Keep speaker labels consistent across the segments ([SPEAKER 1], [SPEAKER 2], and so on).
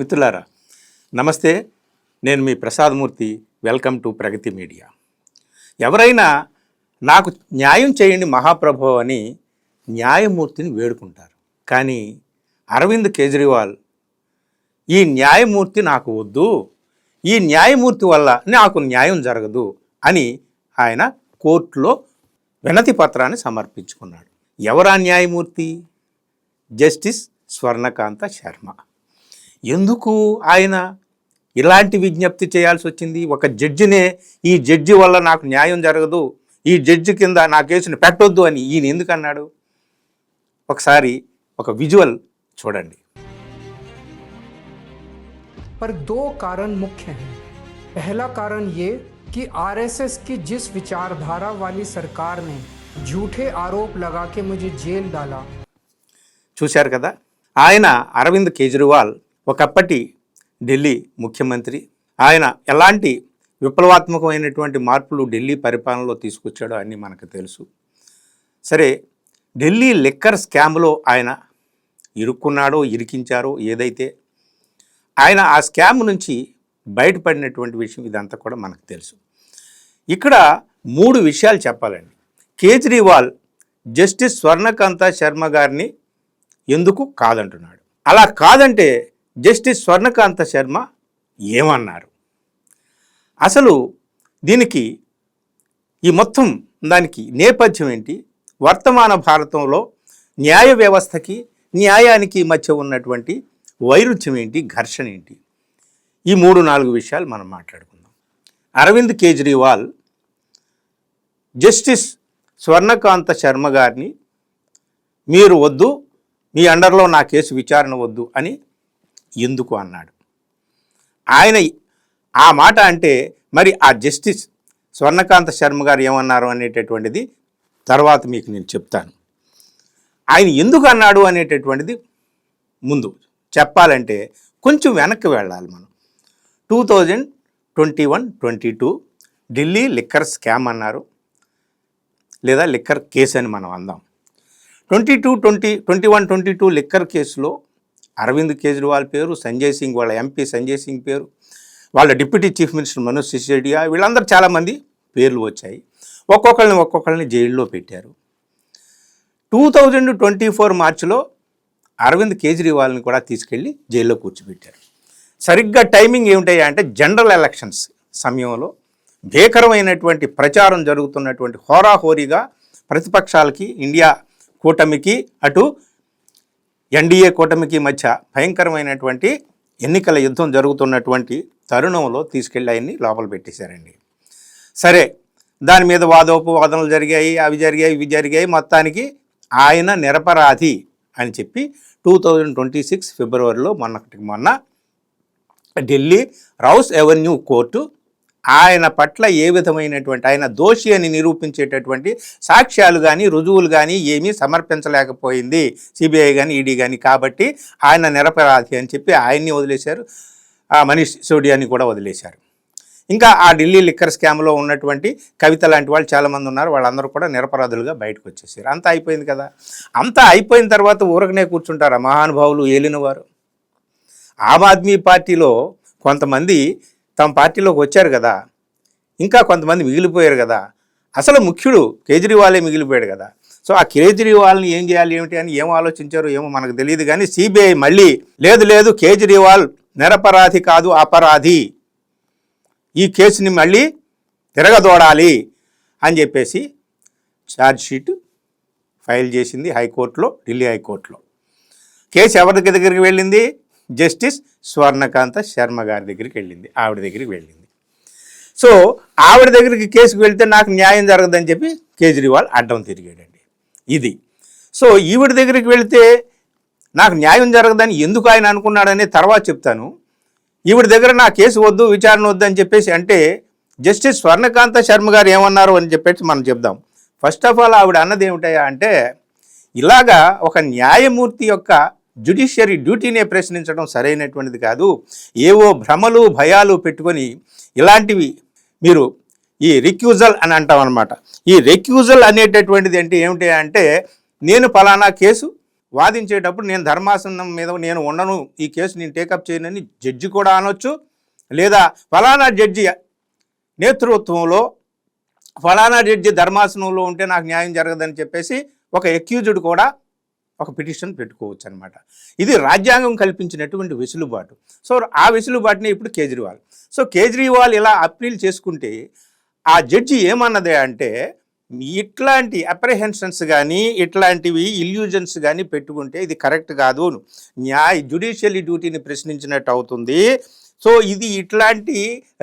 [SPEAKER 1] మిత్రులారా నమస్తే, నేను మీ Prasadamurthy. Welcome to Pragati media. ఎవరైనా నాకు న్యాయం చేయండి మహాప్రభు అని న్యాయమూర్తిని వేడుకుంటారు. కానీ అరవింద్ కేజ్రీవాల్ ఈ న్యాయమూర్తి నాకు వద్దు, ఈ న్యాయమూర్తి వల్ల నాకు న్యాయం జరగదు అని ఆయన కోర్టులో వినతి పత్రాన్ని సమర్పించుకున్నాడు. ఎవరా న్యాయమూర్తి? జస్టిస్ స్వర్ణకాంత శర్మ. ఎందుకు ఆయన ఇలాంటి విజ్ఞప్తి చేయాల్సి వచ్చింది? ఒక జడ్జినే ఈ జడ్జి వల్ల నాకు న్యాయం జరగదు, ఈ జడ్జి కింద నా కేసుని పెట్టొద్దు అని ఈయన ఎందుకు అన్నాడు? ఒకసారి ఒక విజువల్ చూడండి.
[SPEAKER 2] पर दो कारण मुख्य हैं। पहला कारण ये कि आरएसएस की जिस विचारधारा वाली सरकार ने झूठे आरोप लगा के मुझे जेल डाला।
[SPEAKER 1] చూశారు కదా, ఆయన అరవింద్ కేజ్రీవాల్ ఒకప్పటి ఢిల్లీ ముఖ్యమంత్రి. ఆయన ఎలాంటి విప్లవాత్మకమైనటువంటి మార్పులు ఢిల్లీ పరిపాలనలో తీసుకొచ్చాడో అన్నీ మనకు తెలుసు. సరే, ఢిల్లీ లిక్కర్ స్కామ్లో ఆయన ఇరుక్కున్నాడో ఇరికించారో ఏదైతే, ఆయన ఆ స్కామ్ నుంచి బయటపడినటువంటి విషయం ఇదంతా కూడా మనకు తెలుసు. ఇక్కడ 3 విషయాలు చెప్పాలండి. కేజ్రీవాల్ జస్టిస్ స్వర్ణకాంత శర్మ గారిని ఎందుకు కాదంటున్నాడు? అలా కాదంటే జస్టిస్ స్వర్ణకాంత శర్మ ఏమన్నారు? అసలు దీనికి ఈ మొత్తం దానికి నేపథ్యం ఏంటి? వర్తమాన భారతంలో న్యాయ వ్యవస్థకి న్యాయానికి మధ్య ఉన్నటువంటి వైరుధ్యం ఏంటి, ఘర్షణ ఏంటి? ఈ 3-4 విషయాలు మనం మాట్లాడుకుందాం. అరవింద్ కేజ్రీవాల్ జస్టిస్ స్వర్ణకాంత శర్మ గారిని మీరు వద్దు, మీ అండర్లో నా కేసు విచారణ వద్దు అని ఎందుకు అన్నాడు? ఆయన ఆ మాట అంటే మరి ఆ జస్టిస్ స్వర్ణకాంత శర్మ గారు ఏమన్నారు అనేటటువంటిది తర్వాత మీకు నేను చెప్తాను. ఆయన ఎందుకు అన్నాడు అనేటటువంటిది ముందు చెప్పాలంటే కొంచెం వెనక్కి వెళ్ళాలి మనం. 2021-22 ఢిల్లీ లిక్కర్ స్కామ్ అన్నారు, లేదా లిక్కర్ కేసు అని మనం అందాం. 21-22 లిక్కర్ కేసులో అరవింద్ కేజ్రీవాల్ పేరు, సంజయ్ సింగ్ వాళ్ళ ఎంపీ సంజయ్ సింగ్ పేరు, వాళ్ళ deputy chief minister Manoj Sisodia, వీళ్ళందరూ చాలామంది పేర్లు వచ్చాయి. ఒక్కొక్కరిని జైల్లో పెట్టారు. 2024 మార్చిలో అరవింద్ కేజ్రీవాల్ని కూడా తీసుకెళ్ళి జైల్లో కూర్చోబెట్టారు. సరిగ్గా టైమింగ్ ఏమిటయ్యా అంటే జనరల్ ఎలక్షన్స్ సమయంలో భీకరమైనటువంటి ప్రచారం జరుగుతున్నటువంటి హోరాహోరీగా ప్రతిపక్షాలకి, ఇండియా కూటమికి, అటు ఎన్డీఏ కూటమికి మధ్య భయంకరమైనటువంటి ఎన్నికల యుద్ధం జరుగుతున్నటువంటి తరుణంలో తీసుకెళ్ళి ఆయన్ని లోపల పెట్టేశారండి. సరే, దాని మీద వాదోపవాదనలు జరిగాయి, అవి జరిగాయి, ఇవి జరిగాయి. మొత్తానికి ఆయన నిరపరాధి అని చెప్పి 2026 ఫిబ్రవరిలో మొన్న ఢిల్లీ రౌస్ ఎవెన్యూ కోర్టు ఆయన పట్ల ఏ విధమైనటువంటి, ఆయన దోషి అని నిరూపించేటటువంటి సాక్ష్యాలు కానీ రుజువులు కానీ ఏమీ సమర్పించలేకపోయింది సిబిఐ కానీ ఈడీ కానీ. కాబట్టి ఆయన నిరపరాధి అని చెప్పి ఆయన్ని వదిలేశారు, మనీష్ సిసోడియాని కూడా వదిలేశారు. ఇంకా ఆ ఢిల్లీ లిక్కర్ స్కామ్లో ఉన్నటువంటి కవిత లాంటి వాళ్ళు చాలామంది ఉన్నారు, వాళ్ళందరూ కూడా నిరపరాధులుగా బయటకు వచ్చేసారు. అంతా అయిపోయింది కదా. అంతా అయిపోయిన తర్వాత ఊరకనే కూర్చుంటారా మహానుభావులు, ఏలినవారు? ఆమ్ ఆద్మీ పార్టీలో కొంతమంది తమ పార్టీలోకి వచ్చారు కదా, ఇంకా కొంతమంది మిగిలిపోయారు కదా. అసలు ముఖ్యుడు కేజ్రీవాలే మిగిలిపోయాడు కదా. సో ఆ కేజ్రీవాల్ని ఏం చేయాలి ఏమిటి అని ఏం ఆలోచించారో ఏమో మనకు తెలియదు. కానీ సిబిఐ మళ్ళీ లేదు కేజ్రీవాల్ నిరపరాధి కాదు, అపరాధి, ఈ కేసుని మళ్ళీ తిరగదోడాలి అని చెప్పేసి ఛార్జ్షీట్ ఫైల్ చేసింది హైకోర్టులో, ఢిల్లీ హైకోర్టులో. కేసు ఎవరి దగ్గరికి వెళ్ళింది? జస్టిస్ స్వర్ణకాంత శర్మ గారి దగ్గరికి వెళ్ళింది, ఆవిడ దగ్గరికి వెళ్ళింది. సో ఆవిడ దగ్గరికి కేసుకు వెళ్తే నాకు న్యాయం జరగదని చెప్పి కేజ్రీవాల్ అడ్డం తిరిగాడండి. ఇది. సో ఈవిడ దగ్గరికి వెళితే నాకు న్యాయం జరగదని ఎందుకు ఆయన అనుకున్నాడనే తర్వాత చెప్తాను. ఈవిడ దగ్గర నా కేసు వద్దు, విచారణ వద్దు అని చెప్పేసి అంటే జస్టిస్ స్వర్ణకాంత శర్మ గారు ఏమన్నారు అని చెప్పేసి మనం చెప్దాం. ఫస్ట్ ఆఫ్ ఆల్ ఆవిడ అన్నది ఏమిటయ్యా అంటే, ఇలాగా ఒక న్యాయమూర్తి యొక్క జ్యుడిషియరీ డ్యూటీనే ప్రశ్నించడం సరైనటువంటిది కాదు. ఏవో భ్రమలు భయాలు పెట్టుకొని ఇలాంటివి మీరు ఈ రిక్యూజల్ అని అంటాం అనమాట. ఈ రిక్యూజల్ అనేటటువంటిది అంటే ఏమిటి అంటే, నేను ఫలానా కేసు వాదించేటప్పుడు నేను ధర్మాసనం మీద నేను ఉండను, ఈ కేసు నేను టేకప్ చేయనని జడ్జి కూడా అనొచ్చు, లేదా ఫలానా జడ్జి నేతృత్వంలో ఫలానా జడ్జి ధర్మాసనంలో ఉంటే నాకు న్యాయం జరగదని చెప్పేసి ఒక అక్యూజ్డ్ కూడా ఒక పిటిషన్ పెట్టుకోవచ్చు అనమాట. ఇది రాజ్యాంగం కల్పించినటువంటి వెసులుబాటు. సో ఆ వెసులుబాటుని ఇప్పుడు కేజ్రీవాల్. సో కేజ్రీవాల్ ఇలా అప్పీల్ చేసుకుంటే ఆ జడ్జి ఏమన్నదే అంటే, ఇట్లాంటి అప్రహెన్షన్స్ కానీ ఇట్లాంటివి ఇల్యూజన్స్ కానీ పెట్టుకుంటే ఇది కరెక్ట్ కాదు, జ్యుడిషియల్ డ్యూటీని ప్రశ్నించినట్టు అవుతుంది. సో ఇది ఇట్లాంటి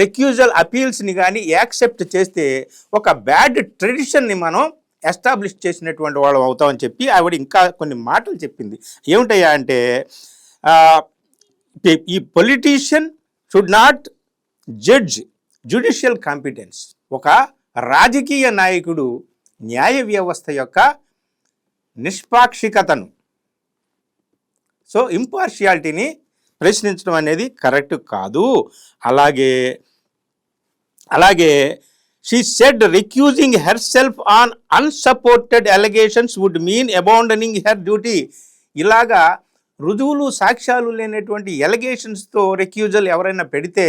[SPEAKER 1] రెక్యూజల్ అపీల్స్ని కానీ యాక్సెప్ట్ చేస్తే ఒక బ్యాడ్ ట్రెడిషన్ని మనం ఎస్టాబ్లిష్ చేసినటువంటి వాళ్ళం అవుతామని చెప్పి ఆవిడ ఇంకా కొన్ని మాటలు చెప్పింది. ఏమిటయ్యా అంటే, ఈ politician should not judge judicial competence. ఒక రాజకీయ నాయకుడు న్యాయ వ్యవస్థ యొక్క నిష్పాక్షికతను, సో ఇంపార్షియాలిటీని ప్రశ్నించడం అనేది కరెక్ట్ కాదు. అలాగే she said recusing herself on unsupported allegations would mean abandoning her duty. ఇలాగా రుజువులు సాక్ష్యాలు లేనటువంటి ఎలిగేషన్స్తో రెక్యూజల్ ఎవరైనా పెడితే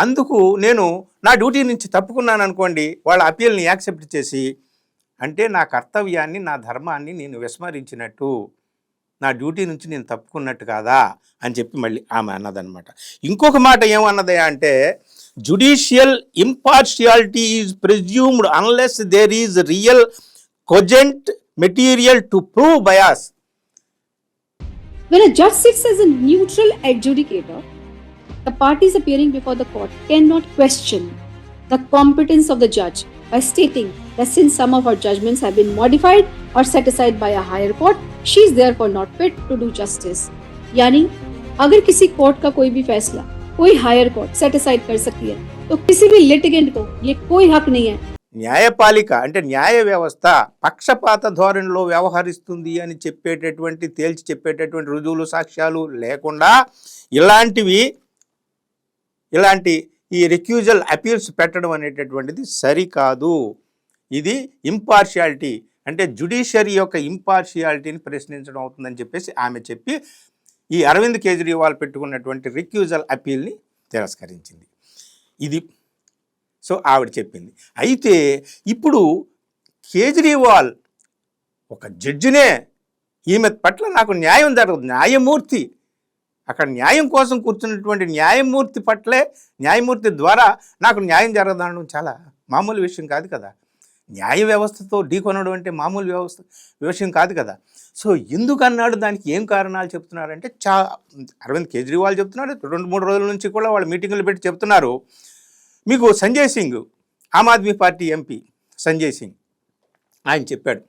[SPEAKER 1] అందుకు నేను నా డ్యూటీ నుంచి తప్పుకున్నాను అనుకోండి, వాళ్ళ అపీల్ని యాక్సెప్ట్ చేసి, అంటే నా కర్తవ్యాన్ని నా ధర్మాన్ని నేను విస్మరించినట్టు, నా డ్యూటీ నుంచి నేను తప్పుకున్నట్టు కాదా అని చెప్పి మళ్ళీ ఆమె అన్నదన్నమాట. ఇంకొక మాట ఏమన్నది అంటే, judicial impartiality is presumed unless there is real cogent material to prove bias.
[SPEAKER 3] When a judge sits as a neutral adjudicator, the parties appearing before the court cannot question the competence of the judge by stating that since some of her judgments have been modified or set aside by a higher court, she is therefore not fit to do justice. यानी अगर किसी court का कोई भी फैसला कोई higher court set aside कर सकती है, तो किसी भी लिटिगेंट को ये कोई हक नहीं है.
[SPEAKER 1] న్యాయపాలిక అంటే న్యాయ వ్యవస్థ పక్షపాత ధోరణిలో వ్యవహరిస్తుంది అని తేల్చి చెప్పేటటువంటి రుజువులు సాక్ష్యాలు లేకుండా ఇలాంటి ఈ రిక్యూజల్ అపీల్స్ పెట్టడం అనేటటువంటిది సరికాదు. ఇది ఇంపార్షియాలిటీ అంటే జ్యుడిషియరీ యొక్క ఇంపార్షియాలిటీని ప్రశ్నించడం అవుతుందని చెప్పేసి ఆమె చెప్పి ఈ అరవింద్ కేజ్రీవాల్ పెట్టుకున్నటువంటి రిక్యూజల్ అపీల్ని తిరస్కరించింది. ఇది సో ఆవిడ చెప్పింది. అయితే ఇప్పుడు కేజ్రీవాల్ ఒక జడ్జినే, ఈమె పట్ల నాకు న్యాయం జరగదు, న్యాయమూర్తి అక్కడ న్యాయం కోసం కూర్చున్నటువంటి న్యాయమూర్తి ద్వారా నాకు న్యాయం జరగదనడం చాలా మామూలు విషయం కాదు కదా. న్యాయ వ్యవస్థతో ఢీకొనడం అంటే మామూలు విషయం కాదు కదా. సో ఎందుకన్నాడు, దానికి ఏం కారణాలు చెప్తున్నారంటే అరవింద్ కేజ్రీవాల్ చెప్తున్నాడు. 2-3 రోజుల నుంచి కూడా వాళ్ళు మీటింగులు పెట్టి చెప్తున్నారు. మీకు సంజయ్ సింగ్, ఆమ్ ఆద్మీ పార్టీ ఎంపీ సంజయ్ సింగ్, ఆయన చెప్పాడు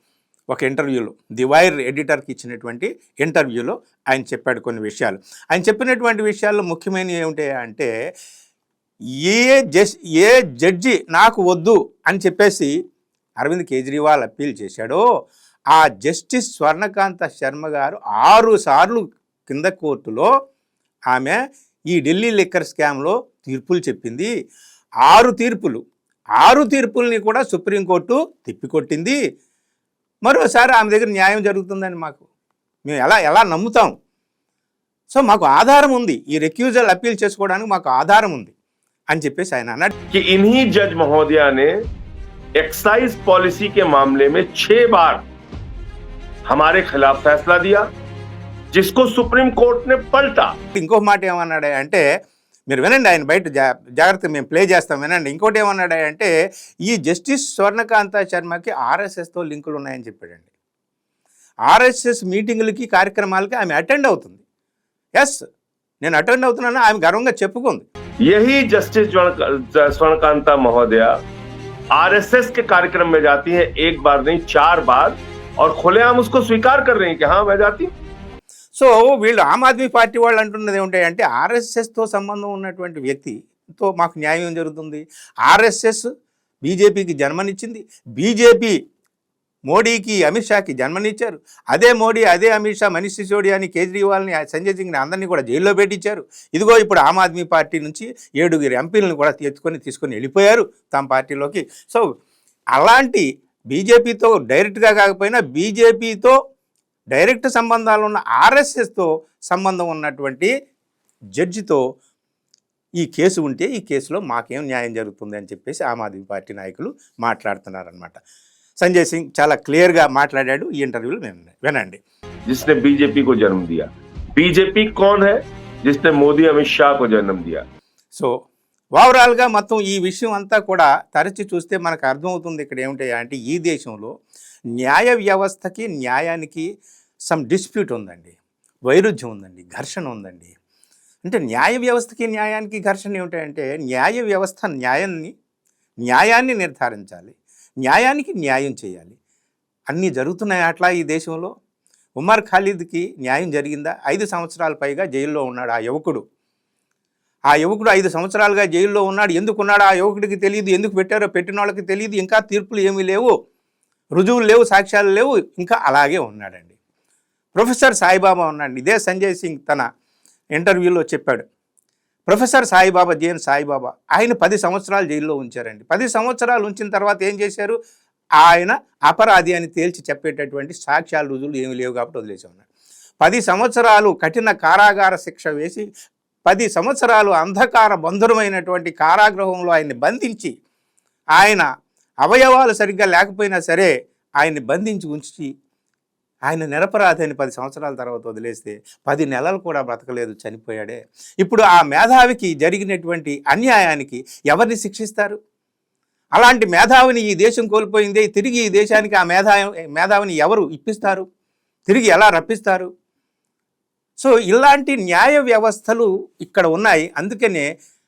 [SPEAKER 1] ఒక ఇంటర్వ్యూలో, ది వైర్ ఎడిటర్కి ఇచ్చినటువంటి ఇంటర్వ్యూలో ఆయన చెప్పాడు కొన్ని విషయాలు. ఆయన చెప్పినటువంటి విషయాల్లో ముఖ్యమైనవి ఏమిటాయి అంటే, ఏ జడ్జి నాకు వద్దు అని చెప్పేసి అరవింద్ కేజ్రీవాల్ అప్పీల్ చేశాడో, ఆ జస్టిస్ స్వర్ణకాంత శర్మ గారు 6 సార్లు కింద కోర్టులో ఆమె ఈ ఢిల్లీ లిక్కర్ స్కామ్లో తీర్పులు చెప్పింది. 6 తీర్పుల్ని కూడా సుప్రీంకోర్టు తిప్పికొట్టింది. మరోసారి ఆమె దగ్గర న్యాయం జరుగుతుందని మేము ఎలా నమ్ముతాం? సో మాకు ఆధారం ఉంది, ఈ రెక్యూజల్ అప్పీల్ చేసుకోవడానికి మాకు ఆధారం ఉంది అని చెప్పేసి ఆయన అన్నాడు.
[SPEAKER 4] इन्हीं जज महोदया ने एक्साइज पॉलिसी के मामले में 6 बार हमारे खिलाफ फैसला दिया, जिसको सुप्रीम कोर्ट ने पलटा.
[SPEAKER 1] ఇంకో మాట ఏమన్నాడు అంటే, మీరు వినండి, ఆయన బయట జాగ్రత్తగా మేము ప్లే చేస్తాం, వినండి. ఇంకోటి ఏమన్నాడు అంటే, ఈ జస్టిస్ స్వర్ణకాంత శర్మకి ఆర్ఎస్ఎస్తో లింకులు ఉన్నాయని చెప్పాడండి. ఆర్ఎస్ఎస్ మీటింగులకి కార్యక్రమాలకి ఆమె అటెండ్ అవుతుంది. ఎస్, నేను అటెండ్ అవుతున్నాను ఆమె గర్వంగా చెప్పుకుంది.
[SPEAKER 4] यही जस्टिस स्वर्णकांता महोदया आरएसएस के कार्यक्रम में जाती है, 1 बार नहीं 4 बार, और खुलेआम उसको स्वीकार कर रही हैं कि हाँ मैं जाती.
[SPEAKER 1] సో వీళ్ళు ఆమ్ ఆద్మీ పార్టీ వాళ్ళు అంటున్నది ఏమిటంటే, ఆర్ఎస్ఎస్తో సంబంధం ఉన్నటువంటి వ్యక్తితో మాకు న్యాయం జరుగుతుంది. ఆర్ఎస్ఎస్ బీజేపీకి జన్మనిచ్చింది, బీజేపీ మోడీకి అమిత్ షాకి జన్మనిచ్చారు, అదే మోడీ అదే అమిత్ షా మనీష్ సిసోడియాని కేజ్రీవాల్ని సంజయ్ సింగ్ని అందరినీ కూడా జైల్లో పెట్టించారు. ఇదిగో ఇప్పుడు ఆమ్ ఆద్మీ పార్టీ నుంచి 7 ఎంపీలను కూడా తీసుకొని వెళ్ళిపోయారు తమ పార్టీలోకి. సో అలాంటి బీజేపీతో డైరెక్ట్గా కాకపోయినా బీజేపీతో డైరెక్ట్ సంబంధాలు ఉన్న ఆర్ఎస్ఎస్తో సంబంధం ఉన్నటువంటి జడ్జితో ఈ కేసు ఉంటే ఈ కేసులో మాకేం న్యాయం జరుగుతుంది అని చెప్పేసి ఆమ్ ఆద్మీ పార్టీ నాయకులు మాట్లాడుతున్నారనమాట. సంజయ్ సింగ్ చాలా క్లియర్గా మాట్లాడాడు ఈ ఇంటర్వ్యూలో, వినండి.
[SPEAKER 4] जिसने बीजेपी को जन्म दिया, बीजेपी कौन है जिसने मोदी अमित शाह को जन्म दिया.
[SPEAKER 1] సో ఓవరాల్గా మొత్తం ఈ విషయం అంతా కూడా తరచి చూస్తే మనకు అర్థమవుతుంది ఇక్కడ ఏమిటాయి అంటే ఈ దేశంలో న్యాయ వ్యవస్థకి న్యాయానికి సమ్ డిస్ప్యూట్ ఉందండి, వైరుధ్యం ఉందండి, ఘర్షణ ఉందండి. అంటే న్యాయ వ్యవస్థకి న్యాయానికి ఘర్షణ ఏమిటంటే న్యాయ వ్యవస్థ న్యాయాన్ని నిర్ధారించాలి, న్యాయానికి న్యాయం చేయాలి. అన్నీ జరుగుతున్నాయి అట్లా ఈ దేశంలో. ఉమర్ ఖాలిద్కి న్యాయం జరిగిందా? 5 సంవత్సరాల పైగా జైల్లో ఉన్నాడు ఆ యువకుడు. 5 సంవత్సరాలుగా జైల్లో ఉన్నాడు. ఎందుకున్నాడు ఆ యువకుడికి తెలియదు, ఎందుకు పెట్టారో పెట్టిన వాళ్ళకి తెలియదు. ఇంకా తీర్పులు ఏమీ లేవు, రుజువులు లేవు, సాక్ష్యాలు లేవు, ఇంకా అలాగే ఉన్నాడండి. ప్రొఫెసర్ సాయిబాబా ఉన్నాడు. ఇదే సంజయ్ సింగ్ తన ఇంటర్వ్యూలో చెప్పాడు. ప్రొఫెసర్ సాయిబాబా, జేఎన్ సాయిబాబా, ఆయన 10 సంవత్సరాలు జైల్లో ఉంచారండి. 10 సంవత్సరాలు ఉంచిన తర్వాత ఏం చేశారు? ఆయన అపరాధి అని తేల్చి చెప్పేటటువంటి సాక్ష్యాలు, రుజువులు ఏమీ లేవు కాబట్టి వదిలేసి ఉన్నాడు. 10 సంవత్సరాలు కఠిన కారాగార శిక్ష వేసి 10 సంవత్సరాలు అంధకార బంధురమైనటువంటి కారాగృహంలో ఆయన్ని బంధించి, ఆయన అవయవాలు సరిగ్గా లేకపోయినా సరే ఆయన్ని బంధించి ఉంచి ఆయన నిరపరాధి అని 10 సంవత్సరాల తర్వాత వదిలేస్తే 10 నెలలు కూడా బ్రతకలేదు, చనిపోయాడే. ఇప్పుడు ఆ మేధావికి జరిగినటువంటి అన్యాయానికి ఎవరిని శిక్షిస్తారు? అలాంటి మేధావిని ఈ దేశం కోల్పోయిందే, తిరిగి ఈ దేశానికి ఆ మేధావిని ఎవరు ఇప్పిస్తారు? తిరిగి ఎలా రప్పిస్తారు? సో ఇలాంటి న్యాయ వ్యవస్థలు ఇక్కడ ఉన్నాయి. అందుకనే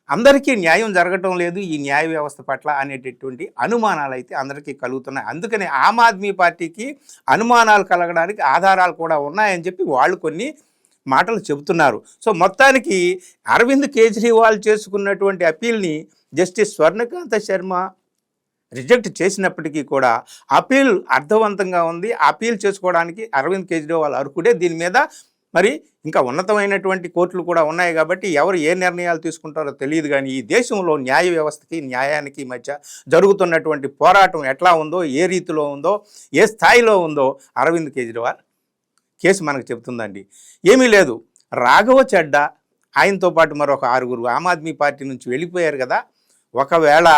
[SPEAKER 1] అందరికీ న్యాయం జరగటం లేదు ఈ న్యాయ వ్యవస్థ పట్ల అనేటటువంటి అనుమానాలు అయితే అందరికీ కలుగుతున్నాయి. అందుకనే ఆమ్ ఆద్మీ పార్టీకి అనుమానాలు కలగడానికి ఆధారాలు కూడా ఉన్నాయని చెప్పి వాళ్ళు కొన్ని మాటలు చెబుతున్నారు. సో మొత్తానికి అరవింద్ కేజ్రీవాల్ చేసుకున్నటువంటి అప్పీల్ని జస్టిస్ స్వర్ణకాంత శర్మ రిజెక్ట్ చేసినప్పటికీ కూడా అప్పీల్ అర్థవంతంగా ఉంది. అప్పీల్ చేసుకోవడానికి అరవింద్ కేజ్రీవాల్ అర్హుడే. దీని మీద మరి ఇంకా ఉన్నతమైనటువంటి కోర్టులు కూడా ఉన్నాయి కాబట్టి ఎవరు ఏ నిర్ణయాలు తీసుకుంటారో తెలియదు. కానీ ఈ దేశంలో న్యాయ వ్యవస్థకి న్యాయానికి మధ్య జరుగుతున్నటువంటి పోరాటం ఎట్లా ఉందో, ఏ రీతిలో ఉందో, ఏ స్థాయిలో ఉందో అరవింద్ కేజ్రీవాల్ కేసు మనకు చెబుతుందండి. ఏమీ లేదు, రాఘవ చెడ్డా ఆయనతో పాటు మరొక 6 ఆమ్ ఆద్మీ పార్టీ నుంచి వెళ్ళిపోయారు కదా. ఒకవేళ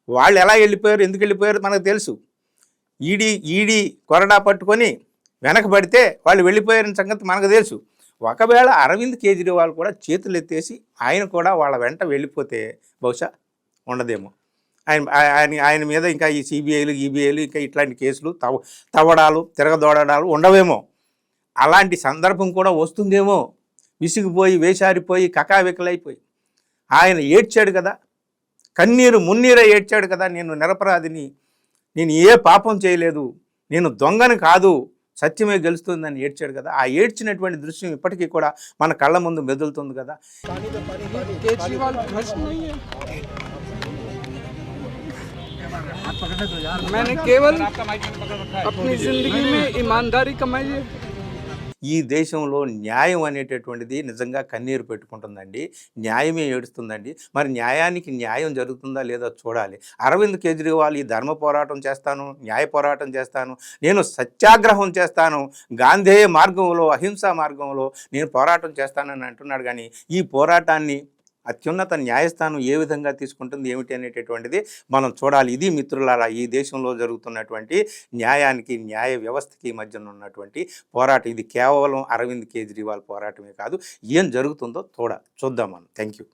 [SPEAKER 1] వాళ్ళు ఎలా వెళ్ళిపోయారు, ఎందుకు వెళ్ళిపోయారు మనకు తెలుసు. ఈడీ కొరడా పట్టుకొని వెనకబడితే వాళ్ళు వెళ్ళిపోయారని సంగతి మనకు తెలుసు. ఒకవేళ అరవింద్ కేజ్రీవాల్ కూడా చేతులు ఎత్తేసి ఆయన కూడా వాళ్ళ వెంట వెళ్ళిపోతే బహుశా ఉండదేమో. ఆయన మీద ఇంకా ఈ సిబిఐలు, ఈబీఐలు, ఇంకా ఇట్లాంటి కేసులు, తవ్వడాలు, తిరగదోడడాలు ఉండవేమో. అలాంటి సందర్భం కూడా వస్తుందేమో. విసిగిపోయి, వేసారిపోయి, కకావికలైపోయి ఆయన ఏడ్చాడు కదా, కన్నీరు మున్నీర ఏడ్చాడు కదా, నేను నిరపరాధిని, నేను ఏ పాపం చేయలేదు, నేను దొంగని కాదు, సత్యమే గెలుస్తుందని ఏడ్చాడు కదా. ఆ ఏడ్చినటువంటి దృశ్యం ఇప్పటికీ కూడా మన కళ్ళ ముందు మెదులుతుంది కదా.
[SPEAKER 2] मैंने केवल अपनी जिंदगी में ईमानदारी कमाई है.
[SPEAKER 1] ఈ దేశంలో న్యాయం అనేటటువంటిది నిజంగా కన్నీరు పెట్టుకుంటుందండి, న్యాయమే ఏడుస్తుందండి. మరి న్యాయానికి న్యాయం జరుగుతుందా లేదా చూడాలి. అరవింద్ కేజ్రీవాల్ ఈ ధర్మ పోరాటం చేస్తాను, న్యాయ పోరాటం చేస్తాను, నేను సత్యాగ్రహం చేస్తాను, గాంధేయ మార్గంలో, అహింసా మార్గంలో నేను పోరాటం చేస్తానని అంటున్నాడు. కానీ ఈ పోరాటాన్ని అత్యున్నత న్యాయస్థానం ఏ విధంగా తీసుకుంటుంది ఏమిటి అనేటటువంటిది మనం చూడాలి. ఇది మిత్రులారా ఈ దేశంలో జరుగుతున్నటువంటి న్యాయానికి, న్యాయ వ్యవస్థకి మధ్యన ఉన్నటువంటి పోరాటం. ఇది కేవలం అరవింద్ కేజ్రీవాల్ పోరాటమే కాదు, ఏం జరుగుతుందో చూద్దాం మనం. Thank you.